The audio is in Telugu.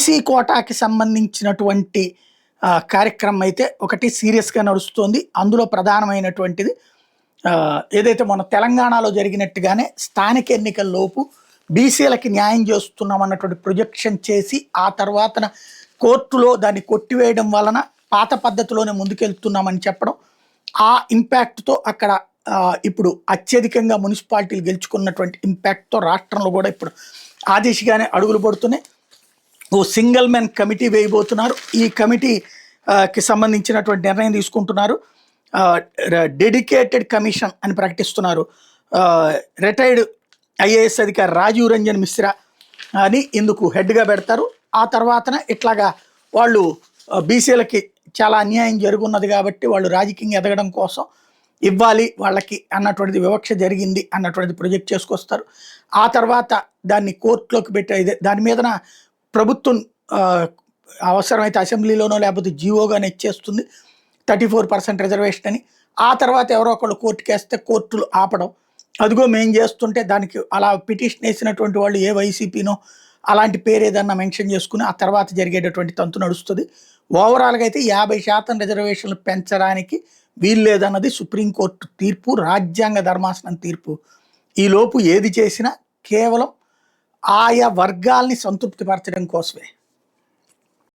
బీసీ కోటాకి సంబంధించినటువంటి కార్యక్రమం అయితే ఒకటి సీరియస్‌గా నడుస్తోంది. అందులో ప్రధానమైనటువంటిది ఏదైతే మన తెలంగాణలో జరిగినట్టుగానే స్థానిక ఎన్నికల్లోపు బీసీలకి న్యాయం చేస్తున్నామన్నటువంటి ప్రొజెక్షన్ చేసి, ఆ తర్వాతన కోర్టులో దాన్ని కొట్టివేయడం వలన పాత పద్ధతిలోనే ముందుకెళ్తున్నామని చెప్పడం. ఆ ఇంపాక్ట్‌తో అక్కడ ఇప్పుడు అత్యధికంగా మున్సిపాలిటీలు గెలుచుకున్నటువంటి ఇంపాక్ట్‌తో రాష్ట్రంలో కూడా ఇప్పుడు ఆ దిశగానే అడుగులు పడుతున్నాయి. ఓ సింగిల్ మెన్ కమిటీ వేయబోతున్నారు. ఈ కమిటీ కి సంబంధించినటువంటి నిర్ణయం తీసుకుంటున్నారు. డెడికేటెడ్ కమిషన్ అని ప్రకటిస్తున్నారు. రిటైర్డ్ ఐఏఎస్ అధికారి రాజీవ్ రంజన్ మిశ్రా అని ఇందుకు హెడ్గా పెడతారు. ఆ తర్వాతన ఇట్లాగా వాళ్ళు బీసీలకి చాలా అన్యాయం జరుగున్నది కాబట్టి వాళ్ళు రాజకీయంగా ఎదగడం కోసం ఇవ్వాలి వాళ్ళకి అన్నటువంటిది, వివక్ష జరిగింది అన్నటువంటిది ప్రొజెక్ట్ చేసుకొస్తారు. ఆ తర్వాత దాన్ని కోర్టులోకి పెట్టే దాని మీదన ప్రభుత్వం అవసరమైతే అసెంబ్లీలోనో లేకపోతే జీవోగానే ఇచ్చేస్తుంది 34% రిజర్వేషన్ అని. ఆ తర్వాత ఎవరో ఒకళ్ళు కోర్టుకేస్తే కోర్టులు ఆపడం, అదిగో మేము చేస్తుంటే దానికి అలా పిటిషన్ వేసినటువంటి వాళ్ళు ఏ వైసీపీనో అలాంటి పేరు ఏదన్నా మెన్షన్ చేసుకుని ఆ తర్వాత జరిగేటటువంటి తంతు నడుస్తుంది. ఓవరాల్గా అయితే 50% రిజర్వేషన్లు పెంచడానికి వీల్లేదన్నది సుప్రీంకోర్టు తీర్పు, రాజ్యాంగ ధర్మాసనం తీర్పు. ఈలోపు ఏది చేసినా కేవలం ఆయా వర్గాల్ని సంతృప్తిపరచడం కోసమే.